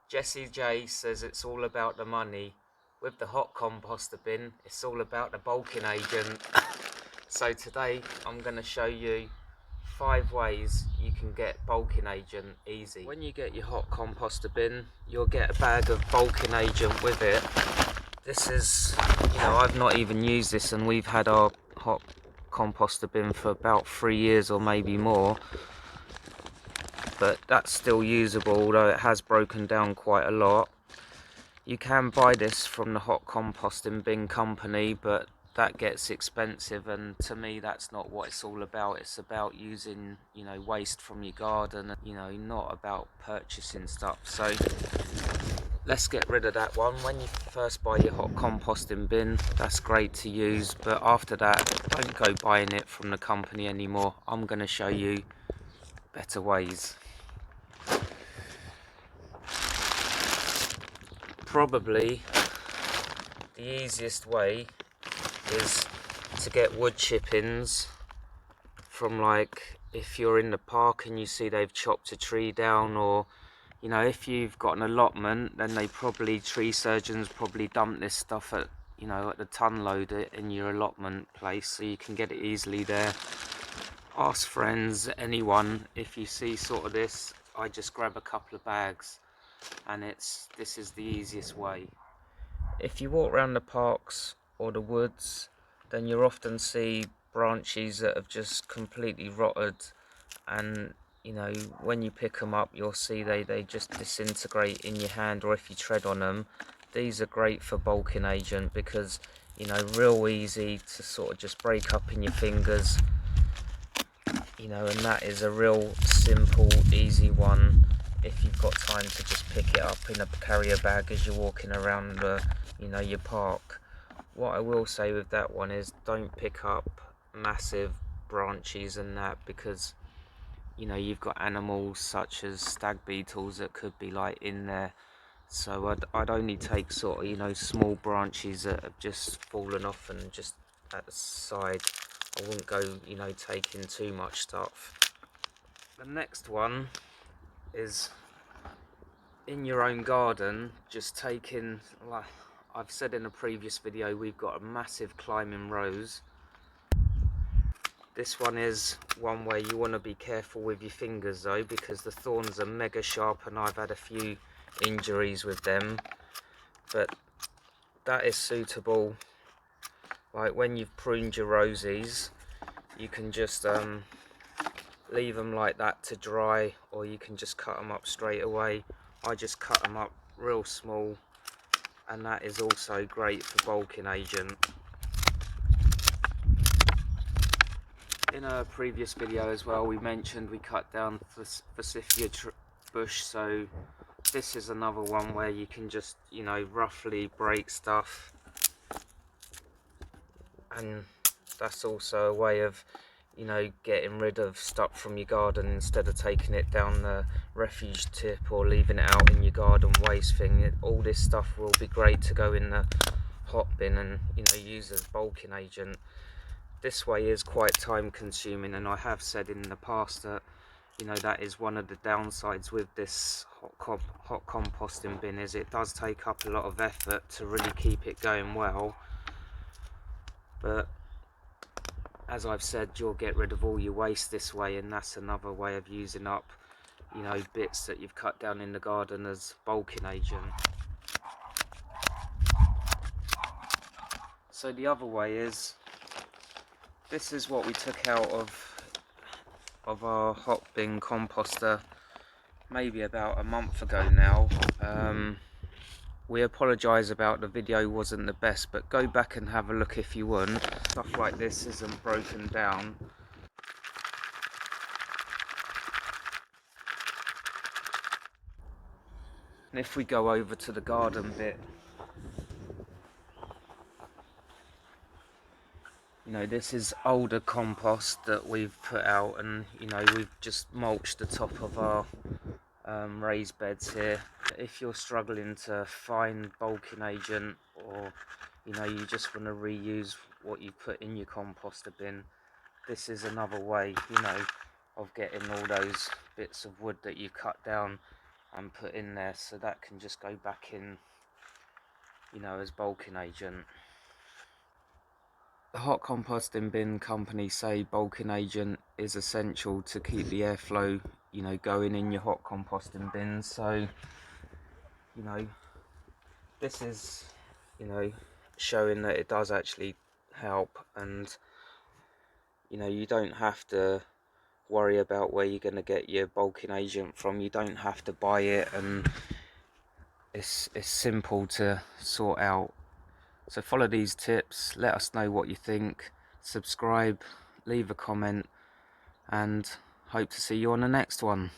Jessie J says it's all about the money. With the hot composter bin, it's all about the bulking agent. So today I'm going to show you 5 ways you can get bulking agent easy. When you get your hot composter bin, you'll get a bag of bulking agent with it. This is, I've not even used this, and we've had our hot composter bin for about 3 years or maybe more. But that's still usable, although it has broken down quite a lot. You can buy this from the hot composting bin company, but that gets expensive, and to me that's not what it's all about. It's about using, waste from your garden, not about purchasing stuff. So let's get rid of that one. When you first buy your hot composting bin, that's great to use, but after that, don't go buying it from the company anymore. I'm going to show you better ways. Probably the easiest way is to get wood chippings from, like, if you're in the park and you see they've chopped a tree down, or if you've got an allotment, then tree surgeons probably dump this stuff at the ton load in your allotment place, so you can get it easily there. Ask friends, anyone, if you see sort of this. I just grab a couple of bags, and this is the easiest way. If you walk around the parks or the woods, then you'll often see branches that have just completely rotted, and when you pick them up, you'll see they just disintegrate in your hand, or if you tread on them. These are great for bulking agent because real easy to sort of just break up in your fingers, and that is a real simple, easy one if you've got time to just pick it up in a carrier bag as you're walking around your park. What I will say with that one is don't pick up massive branches and that, because you've got animals such as stag beetles that could be like in there. So I'd only take sort of small branches that have just fallen off and just at the side. I wouldn't go taking too much stuff. The next one is in your own garden, just taking, like I've said in a previous video, we've got a massive climbing rose. This one is one where you want to be careful with your fingers though, because the thorns are mega sharp and I've had a few injuries with them. But that is suitable, like when you've pruned your roses, you can just leave them like that to dry, or you can just cut them up straight away. I just cut them up real small, and that is also great for bulking agent. In a previous video as well, we mentioned we cut down Specification Bush, so this is another one where you can just roughly break stuff, and that's also a way of getting rid of stuff from your garden instead of taking it down the refuge tip or leaving it out in your garden waste thing. All this stuff will be great to go in the hot bin and use as bulking agent. This way is quite time consuming, and I have said in the past that that is one of the downsides with this hot composting bin, is it does take up a lot of effort to really keep it going well. But as I've said, you'll get rid of all your waste this way, and that's another way of using up bits that you've cut down in the garden as bulking agent. So the other way is, this is what we took out of our Hotbin composter maybe about a month ago now. We apologise about the video wasn't the best, but go back and have a look if you want. Stuff like this isn't broken down. And if we go over to the garden bit, this is older compost that we've put out, and we've just mulched the top of our raised beds here. If you're struggling to find bulking agent, or you just want to reuse what you put in your composter bin, this is another way of getting all those bits of wood that you cut down and put in there, so that can just go back in, you know, as bulking agent. The hot composting bin company say bulking agent is essential to keep the airflow, you know, going in your hot composting bins. So, you know, this is, you know, showing that it does actually help, and you know, you don't have to worry about where you're going to get your bulking agent from. You don't have to buy it, and it's simple to sort out. So follow these tips, let us know what you think, subscribe, leave a comment, and hope to see you on the next one.